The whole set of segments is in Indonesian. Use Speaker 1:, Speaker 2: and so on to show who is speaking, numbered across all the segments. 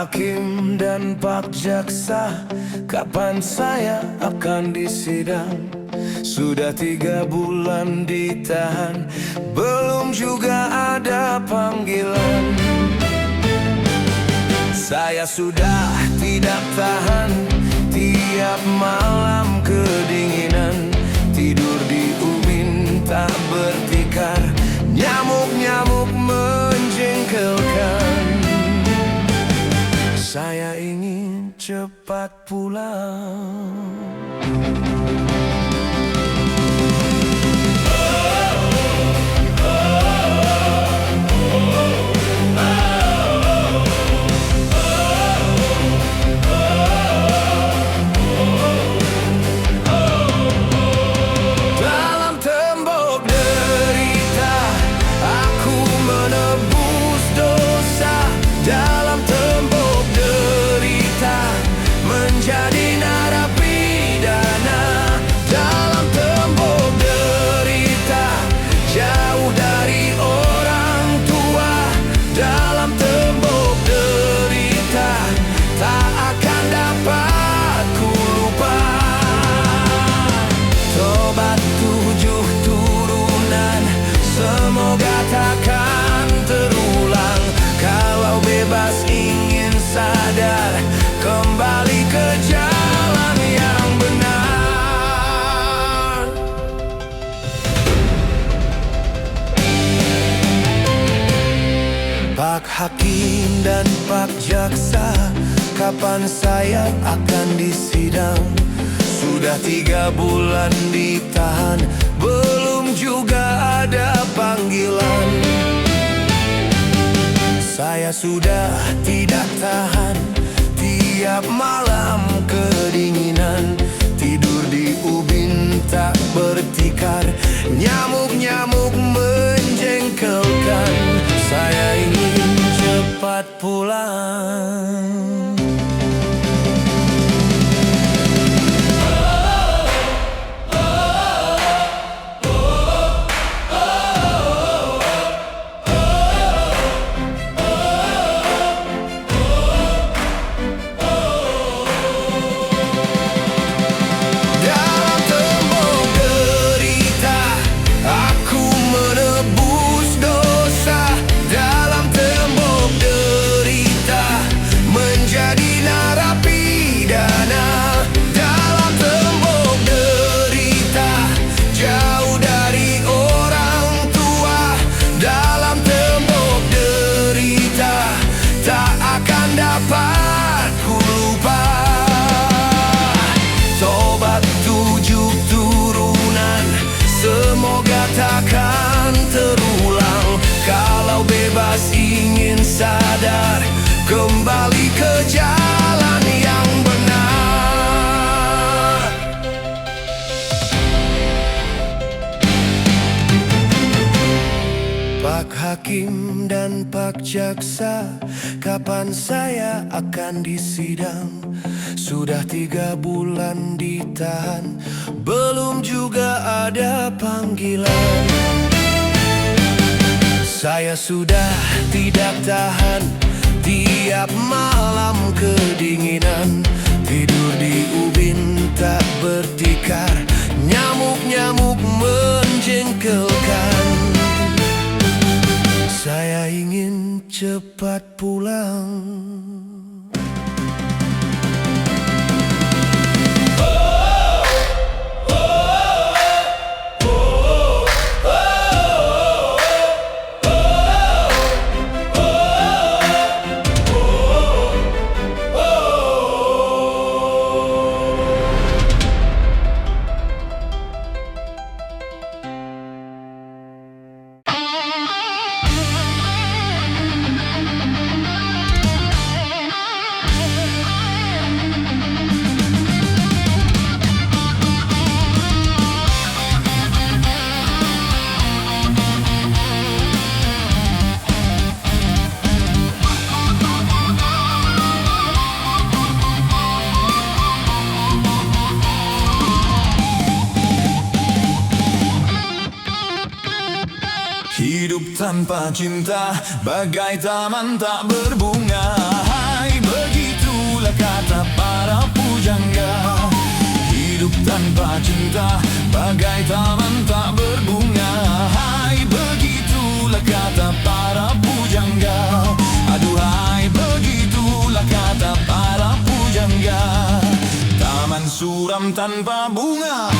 Speaker 1: Hakim dan Pak Jaksa, kapan saya akan disidang? Sudah 3 bulan ditahan, belum juga ada panggilan. Saya sudah tidak tahan, tiap malam kedinginan, tidur di ubin tak bertikar, nyamuk-nyamuk menjengkelkan. Saya ingin cepat pulang. Dalam tembok derita, aku menebus dosa. Dalam tembok derita, menjadi narapidana. Dalam tembok derita, jauh dari orang tua. Dalam tembok derita, tak akan dapat ku lupa. Tobat 7 turunan, semoga takkan terulang. Kalau bebas ingin sadar, kembali ke jalan yang benar. Pak Hakim dan Pak Jaksa, kapan saya akan disidang? Sudah 3 bulan ditahan, belum juga ada panggilan. Saya sudah tidak tahan, tiap malam kedinginan, tidur di ubin tak bertikar, nyamuk-nyamuk menjengkelkan. Saya ingin cepat pulang. Dalam tembok derita, aku menebus dosa. Dalam tembok derita, menjadi narapidana. Dalam tembok derita, jauh dari orang tua. Dalam tembok derita, tak akan dapat ku lupa. Tobat 7 turunan, semoga takkan terulang. Kalau bebas ingin sadar, kembali ke jalan yang benar. Pak Hakim dan Pak Jaksa, kapan saya akan disidang? Sudah 3 bulan ditahan, belum juga ada panggilan. Saya sudah tidak tahan, tiap malam kedinginan, tidur di ubin tak bertikar, nyamuk-nyamuk menjengkelkan. Saya ingin cepat pulang.
Speaker 2: Hidup tanpa cinta bagai taman tak berbunga. Hai
Speaker 1: begitulah kata para pujangga. Hidup tanpa cinta bagai taman tak berbunga. Hai, begitulah kata para pujangga. Aduhai, begitulah kata para pujangga. Taman suram tanpa bunga.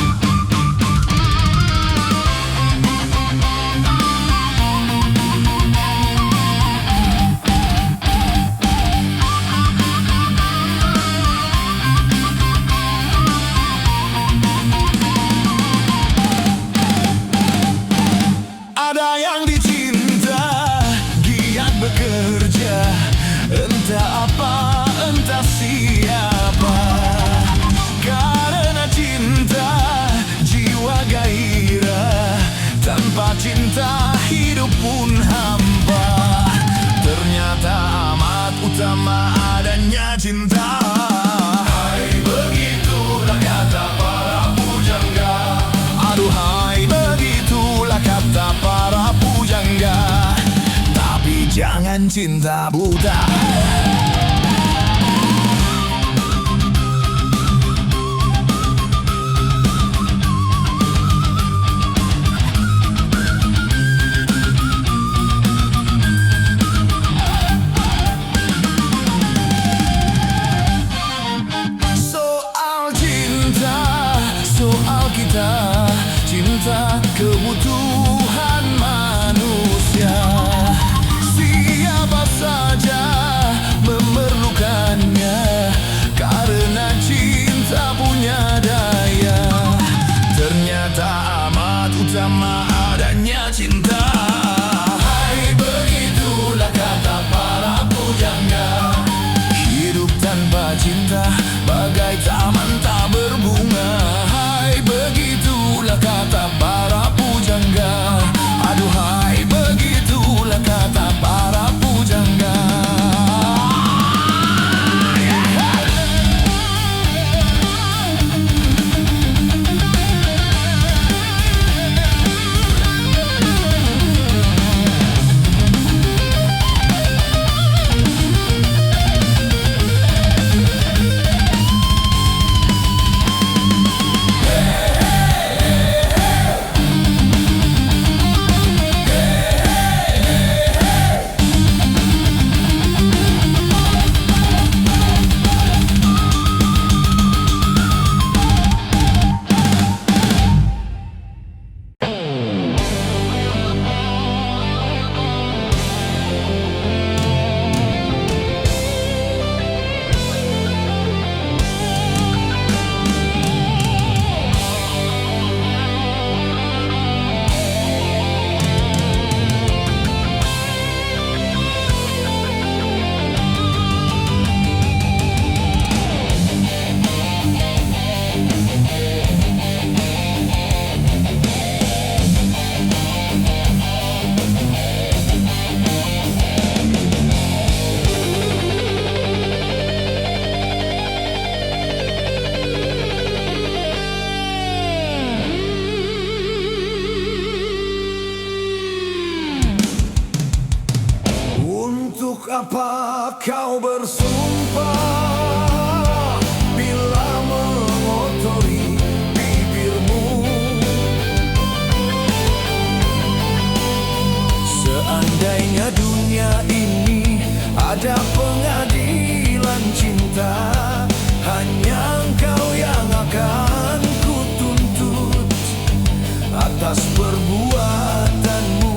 Speaker 1: Ada yang dicinta, giat bekerja, entah apa, entah siapa. Karena cinta, jiwa gairah. Tanpa cinta, hidup pun hampa. Ternyata amat utama adanya cinta. Hai, begitulah kata para pujangga. Aduhai, begitulah kata para pujangga. Tapi jangan cinta buta. Cinta kebutuhan manusia. Siapa saja memerlukannya. Karena cinta punya daya. Ternyata amat utama adanya cinta. Hai, begitulah kata para pujangga. Hidup tanpa cinta bagai taman tak berbunga. Hai, begitulah kata para pujangga. Aduhai, begitulah kata para pujangga. Untuk apa kau bersumpah bila mengotori bibirmu? Seandainya dunia ini ada pengadilan cinta, hanya engkau yang akan kutuntut atas perbuatanmu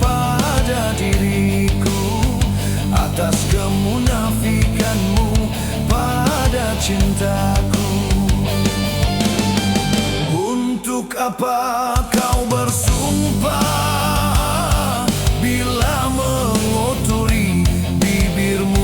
Speaker 1: pada diriku, atas kemunafikanmu pada cintaku. Untuk apa kau bersumpah bila mengotori bibirmu?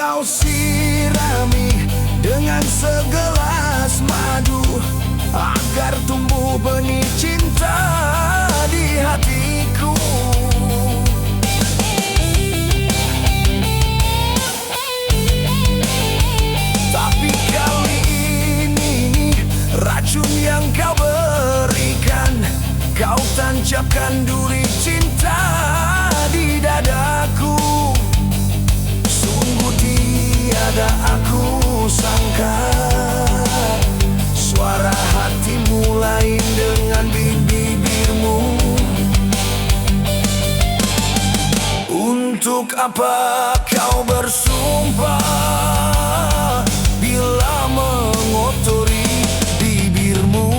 Speaker 1: kau sirami dengan segelas madu, agar tumbuh benih cinta di hatiku. Tapi kali ini racun yang kau berikan, kau tancapkan duri cinta di dadaku. Sungguh tiada aku sangka, suara hatimu lain dengan bibirmu. Untuk apa kau bersumpah bila mengotori bibirmu?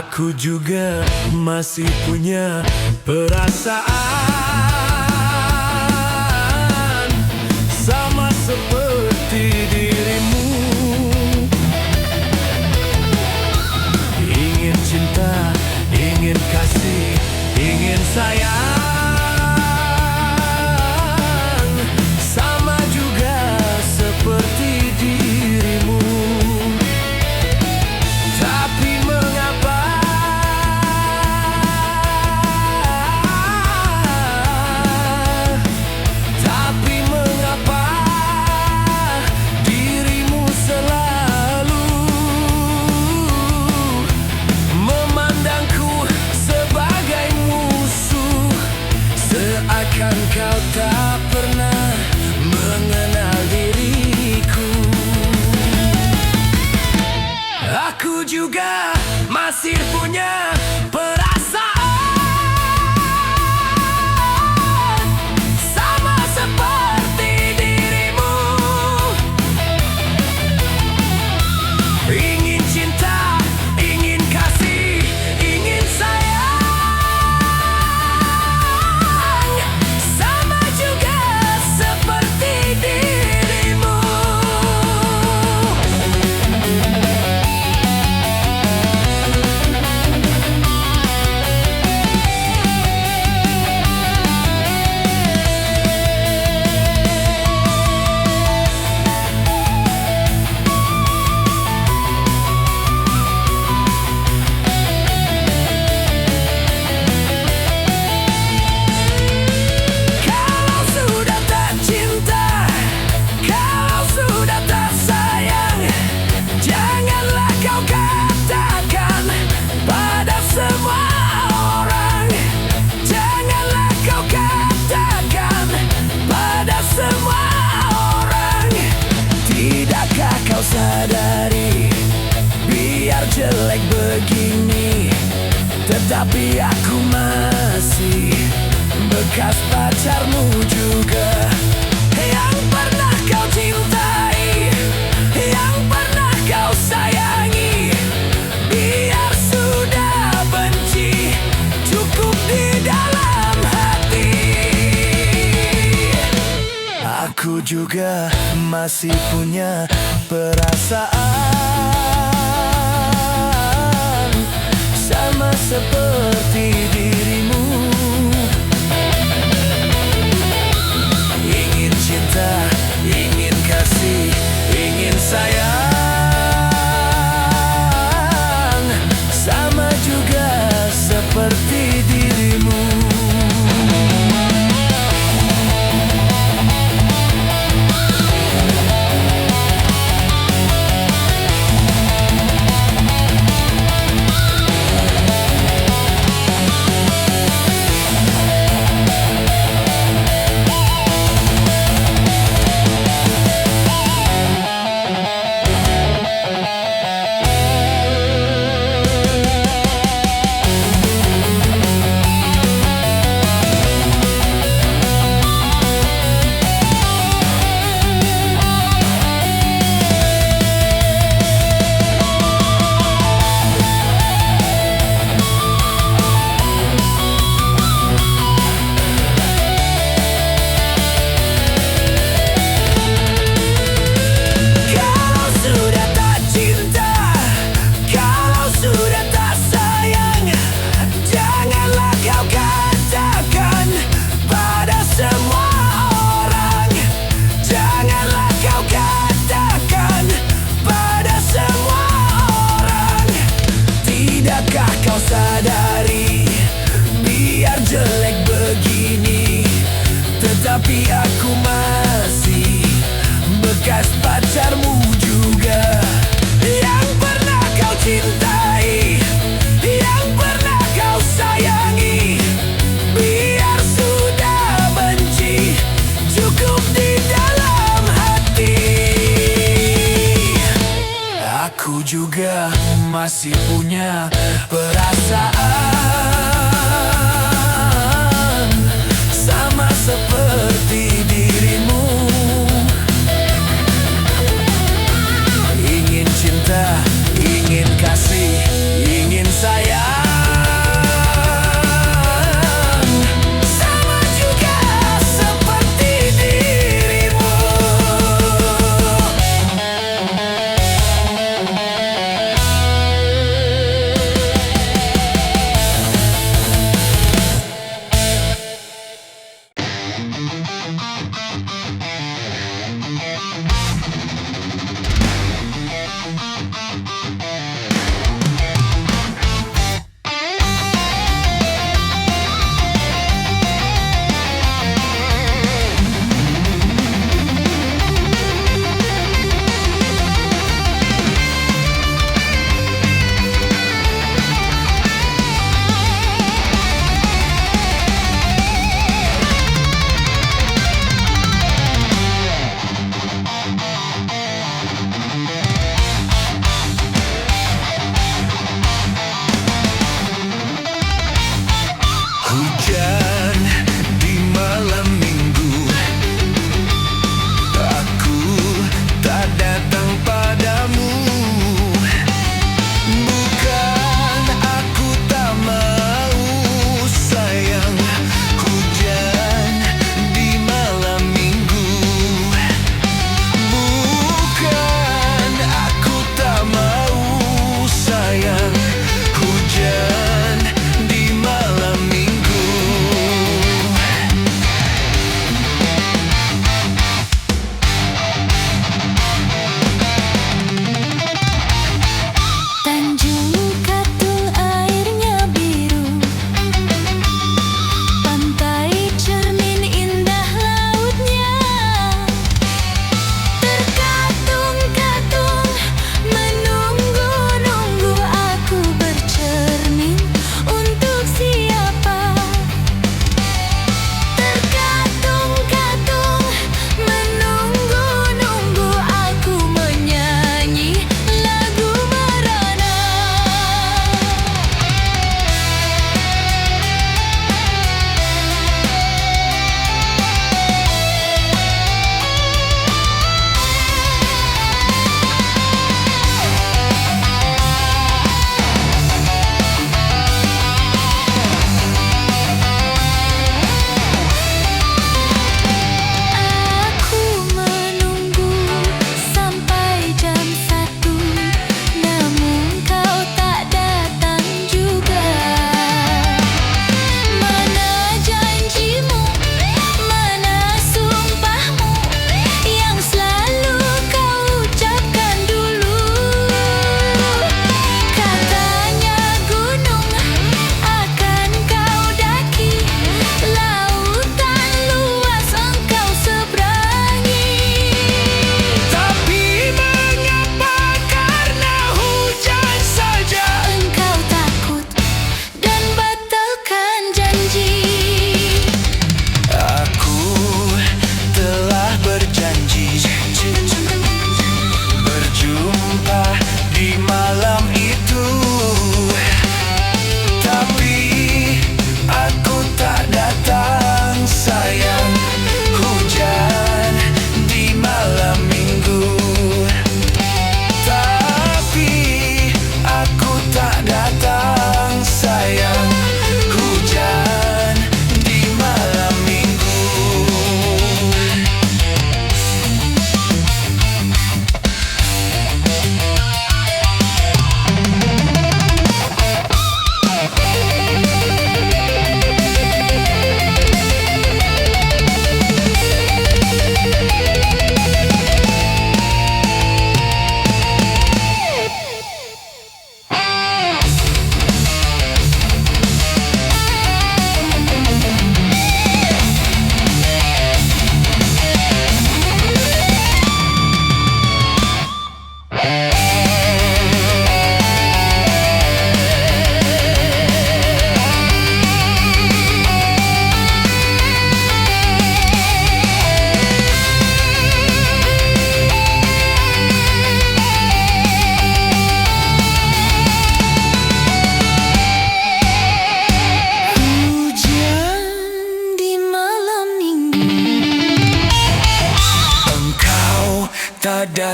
Speaker 1: Aku juga masih punya perasaan sama seperti dirimu. Ingin cinta, ingin kasih, ingin sayang, sama juga seperti dirimu. Tapi mengapa dirimu selalu memandangku sebagai musuh, seakan kau tak pernah mengenal diriku. Aku juga masih punya perasaan sama seperti dirimu. Ingin cinta, ingin kasih, ingin sayang, sama juga seperti dirimu. Kalau sudah tak cinta, kalau sudah tak sayang, janganlah kau katakan pada semua orang. Janganlah kau katakan pada semua orang. Tidakkah kau sadari, biar jelek begini, tetapi aku masih bekas pacarmu juga, yang pernah kau cintai, yang pernah kau sayangi. Biar sudah benci, cukup di dalam hati. Aku juga masih punya perasaan sama seperti dirimu. Ingin cinta, ingin kasih, ingin sayang, sama juga seperti dirimu. cintai, yang pernah kau sayangi. Biar sudah benci, cukup di dalam hati. Aku juga masih punya perasaan, sama seperti dirimu. Ingin cinta, ingin kasih, ingin sayang. Sama juga seperti dirimu.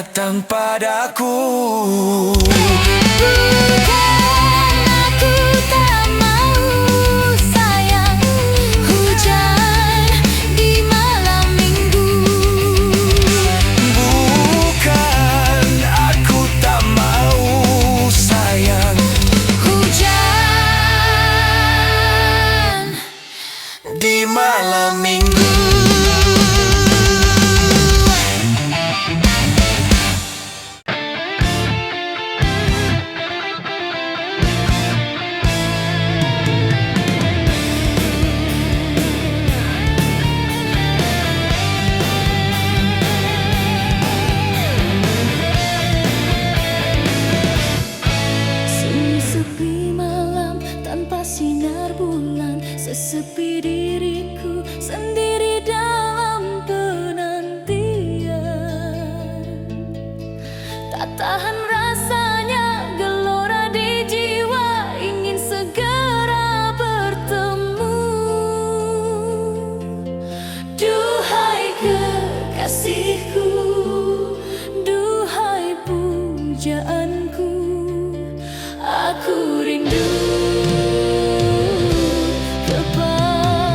Speaker 1: datang padaku.
Speaker 2: Bukan aku tak mau sayang, hujan di malam minggu.
Speaker 1: Bukan aku tak mau sayang,
Speaker 2: Hujan
Speaker 1: di malam minggu.
Speaker 2: sunyi sepi malam tanpa sinar bulan, sesepi diriku sendiri dalam penantian. Tak tahan rasanya gelora di jiwa, ingin segera bertemu. Duhai kekasihku, duhai pujaanku, aku rindu kepadamu.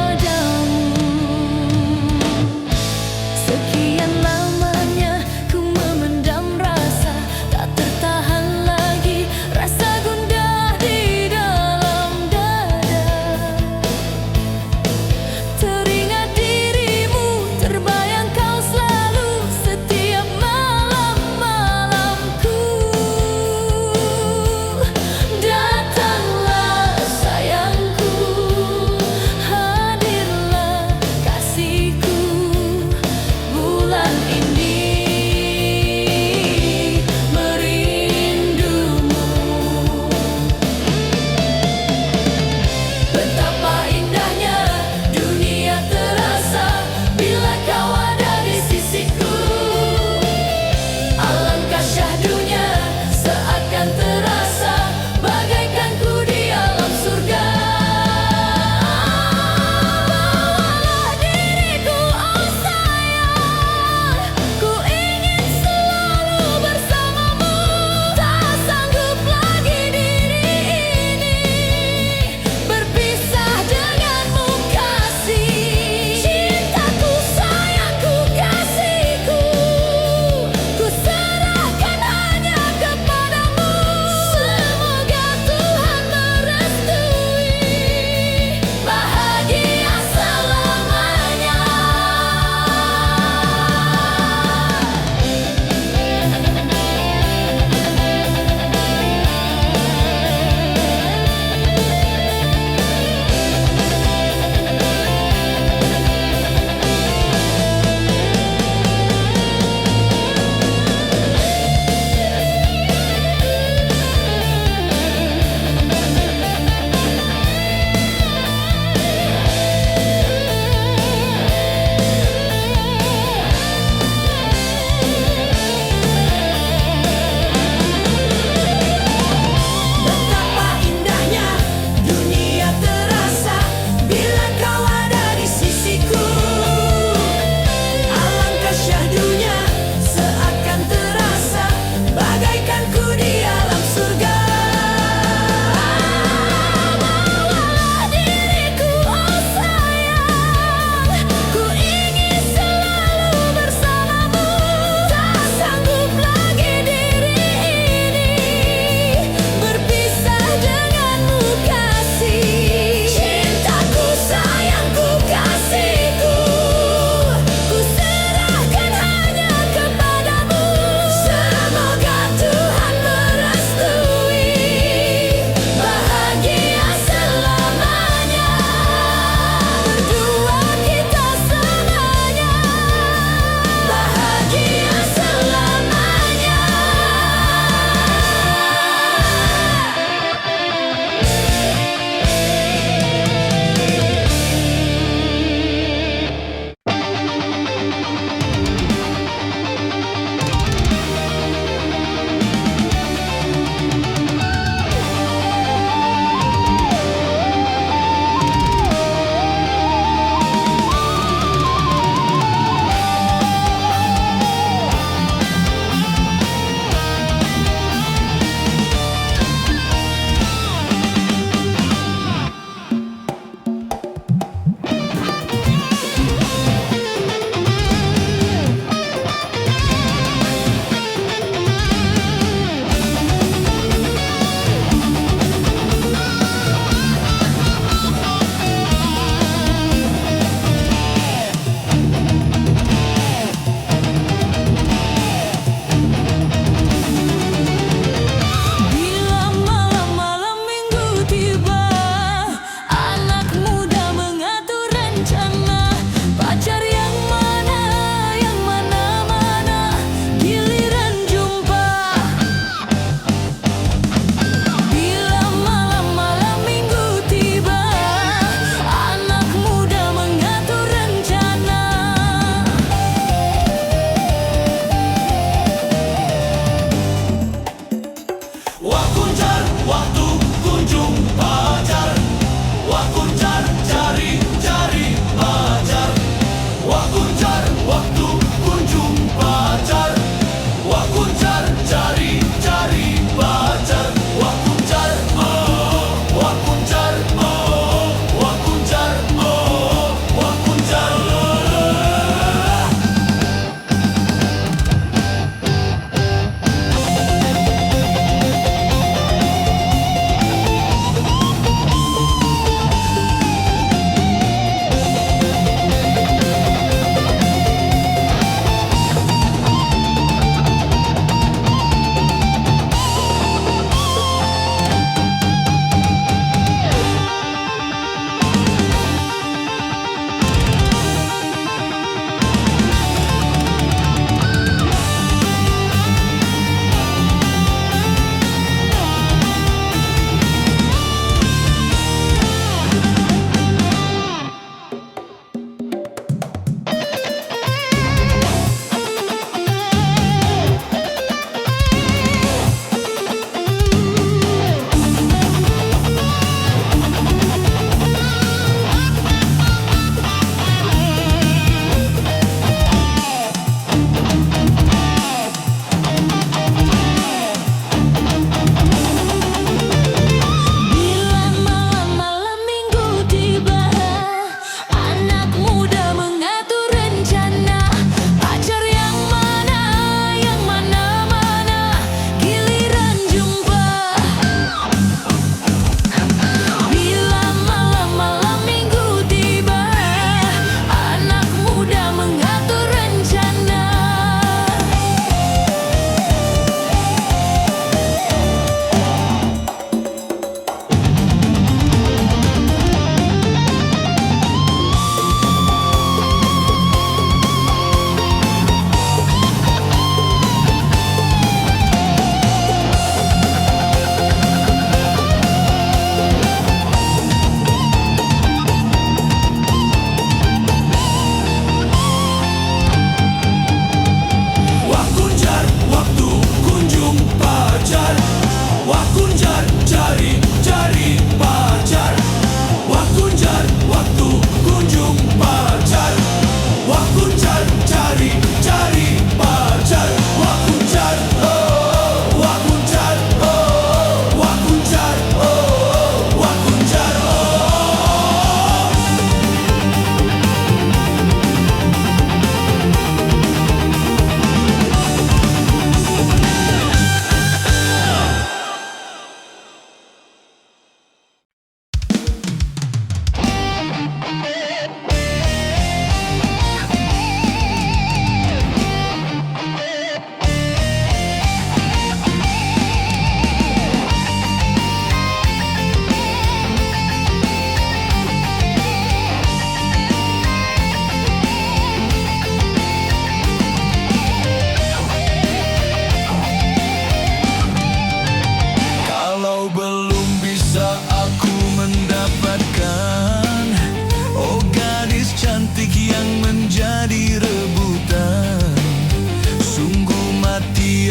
Speaker 1: waktu kunjung pacar. Wah kuncar cari pacar. Wah kuncar waktu kunjung pacar. Wah kuncar cari pacar. Wah kuncar oh, wah kuncar oh, wah kuncar oh, wah kuncar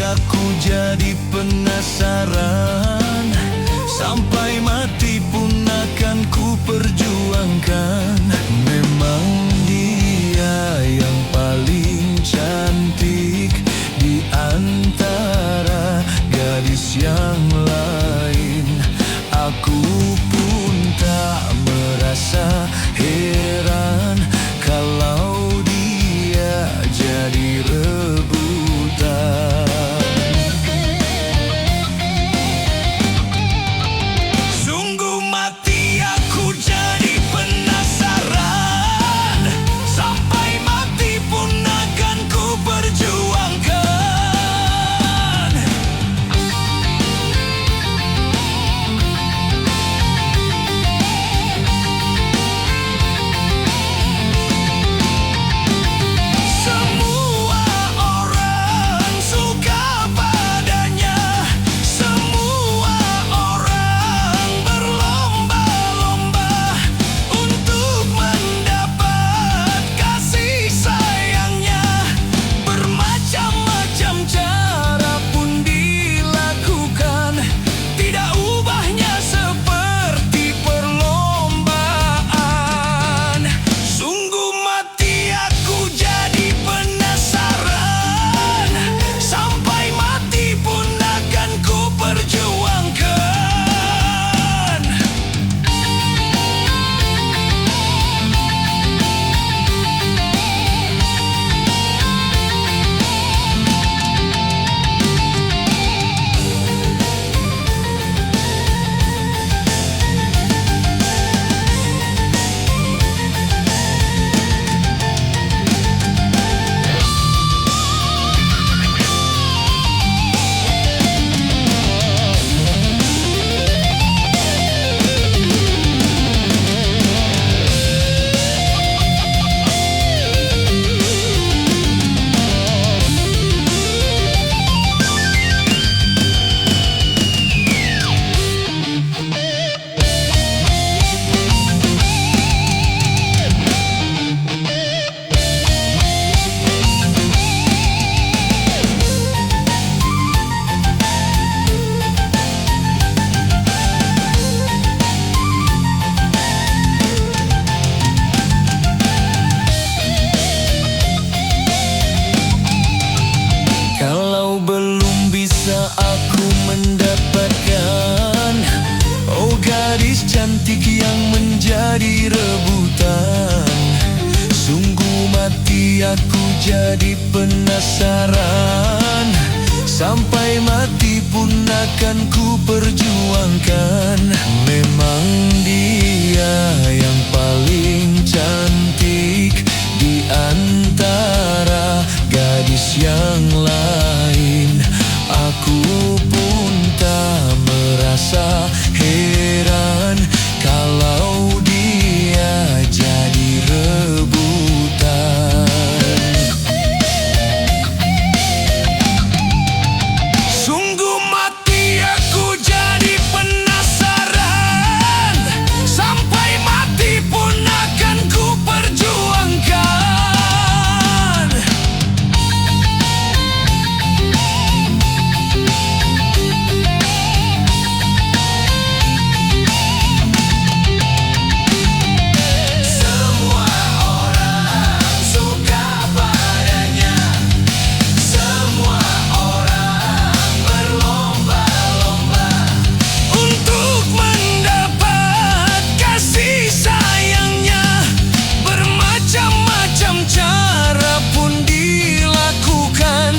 Speaker 1: aku jadi penasaran. Sampai mati pun akan ku perjuangkan. Memang dia yang paling cantik di antara gadis yang lain. Aku pun tak merasa heran kalau dia jadi rebutan. jadi rebutan. Sungguh mati aku jadi penasaran. Sampai mati pun akan ku perjuangkan. Memang dia yang paling cantik di antara gadis yang lain. Aku pun tak merasa heran kalau dia jadi rebutan. Sungguh mati aku jadi penasaran. Sampai mati pun akan ku perjuangkan. Semua orang suka padanya. Semua orang berlomba-lomba untuk mendapat kasih sayangnya. Bermacam-macam cara pun dilakukan.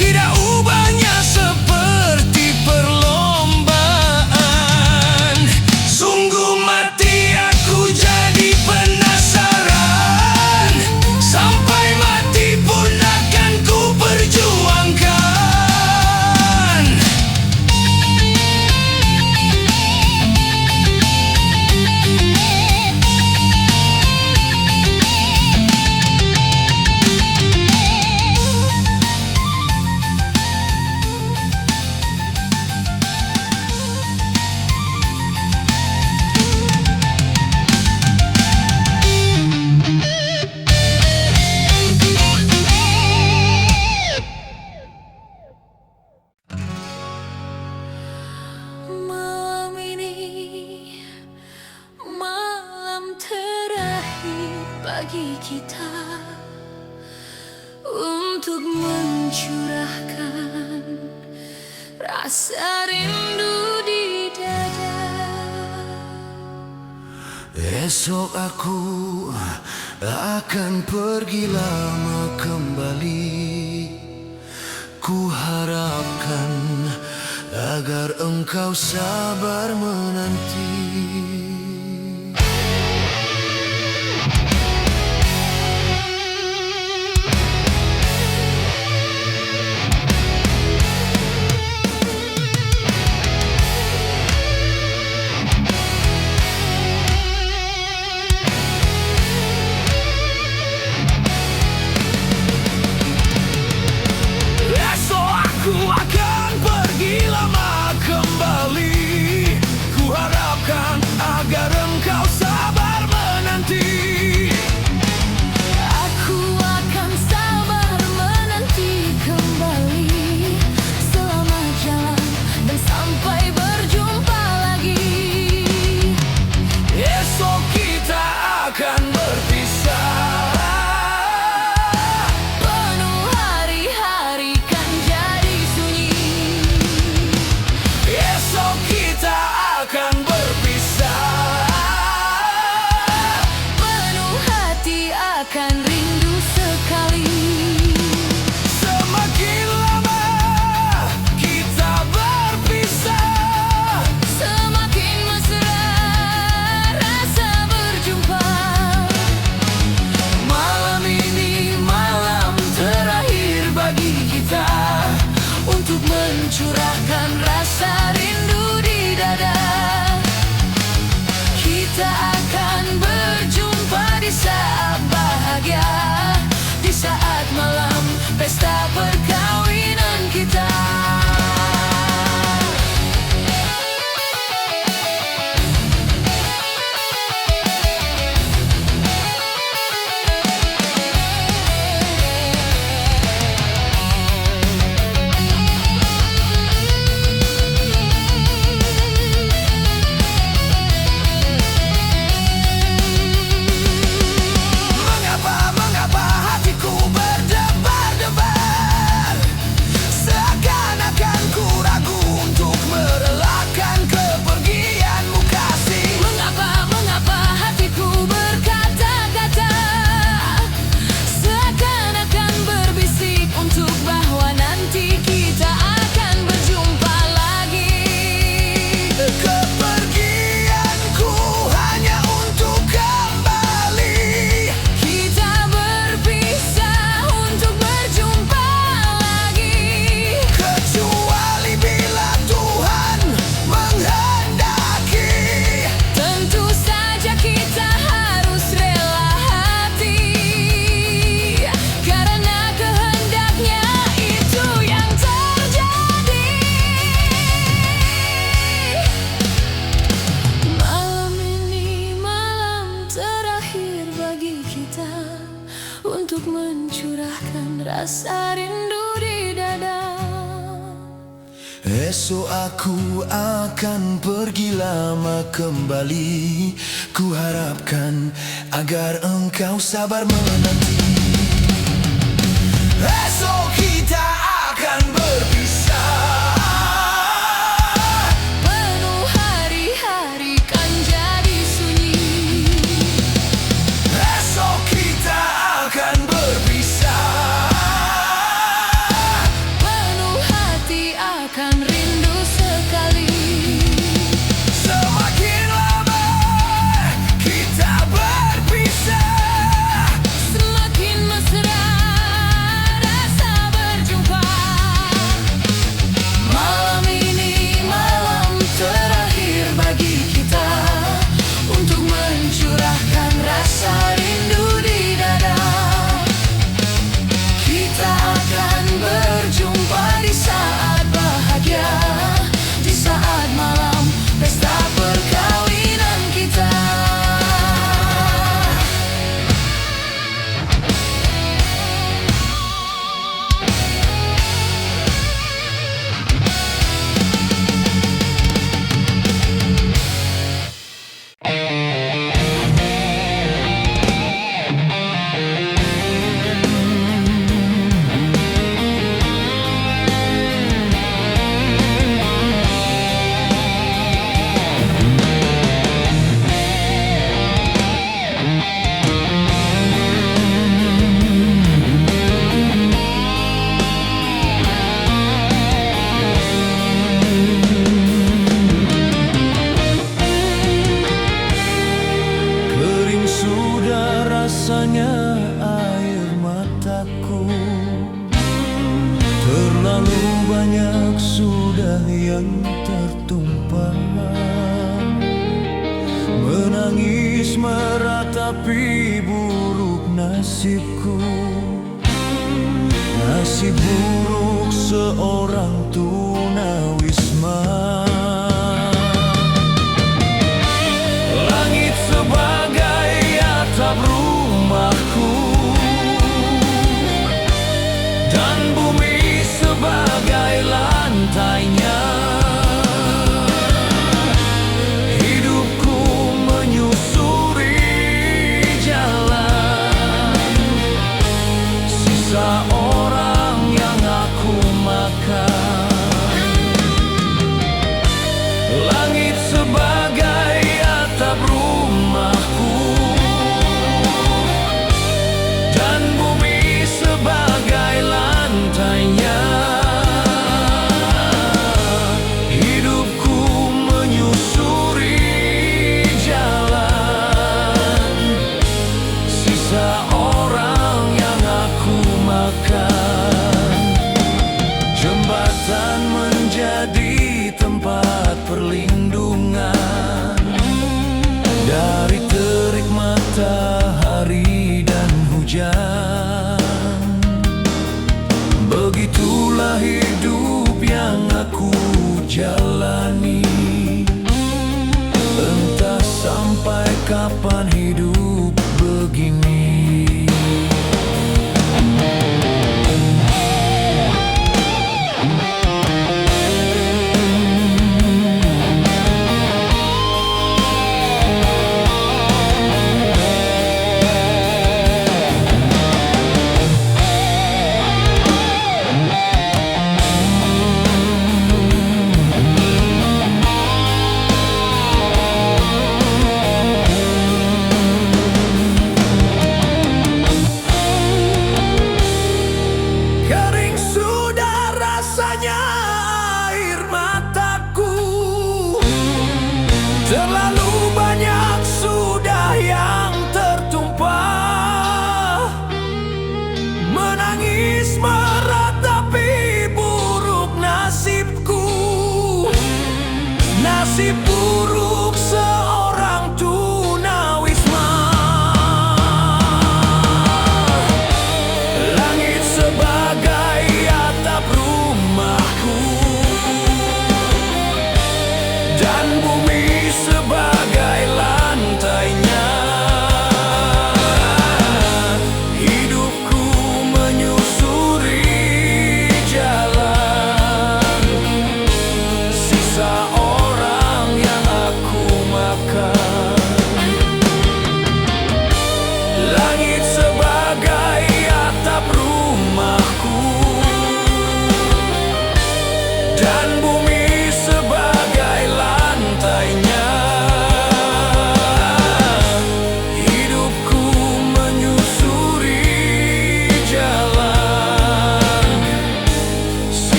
Speaker 1: Tidak ubahnya seperti perlombaan. Sungguh mati aku jadi penasaran. Sampai mati pun akan ku perjuangkan.
Speaker 2: Malam ini malam terakhir bagi kita untuk mencurahkan rasa rindu di dada.
Speaker 1: Esok aku akan pergi lama kembali. Ku harapkan agar engkau sabar menanti. Esok aku akan pergi lama kembali. Ku harapkan
Speaker 3: Esok aku akan pergi lama kembali. Ku harapkan agar engkau sabar menanti. Esok kita akan berpisah.
Speaker 2: Penuh hari-hari kan jadi sunyi.
Speaker 3: Esok kita akan berpisah.
Speaker 2: Penuh hati akan rindu sekali.
Speaker 3: Semakin lama kita berpisah,
Speaker 2: Semakin mesra rasa berjumpa. Malam ini malam terakhir bagi kita untuk mencurahkan rasa rindu di dada. Kita akan berjumpa di saat bahagia, di saat malam pesta perkawinan kita.
Speaker 3: kering sudah rasanya air mataku. Terlalu banyak sudah yang tertumpah. Menangis meratapi buruk nasibku. Nasib buruk seorang tunawisma. Langit sebagai atap rumahku, dan bumi sebagai lantainya. Hidupku menyusuri jalan sisa orang yang aku makan. Langit sebagai atap rumahku, dan bumi sebagai lantainya. Hidupku menyusuri jalan sisa orang yang aku makan. Jembatan menjadi tempat perlindungan dari terik matahari dan hujan. Begitulah hidup yang aku jalani. Entah sampai kapan hidup begini. Kering sudah rasanya air mataku. Terlalu banyak sudah yang tertumpah. Menangis meratapi buruk nasibku. Nasib buruk seorang tunawisma. Langit sebagai atap rumahku, dan bumi sebagai lantainya. Hidupku menyusuri jalan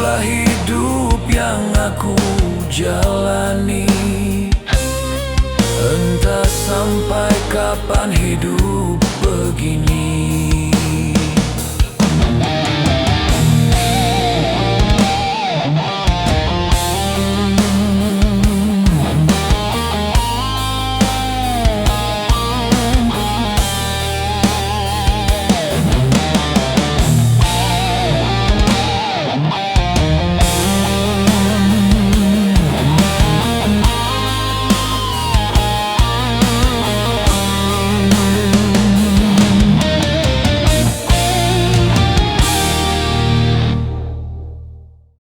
Speaker 3: Itulah hidup yang aku jalani. Entah sampai kapan hidup begini.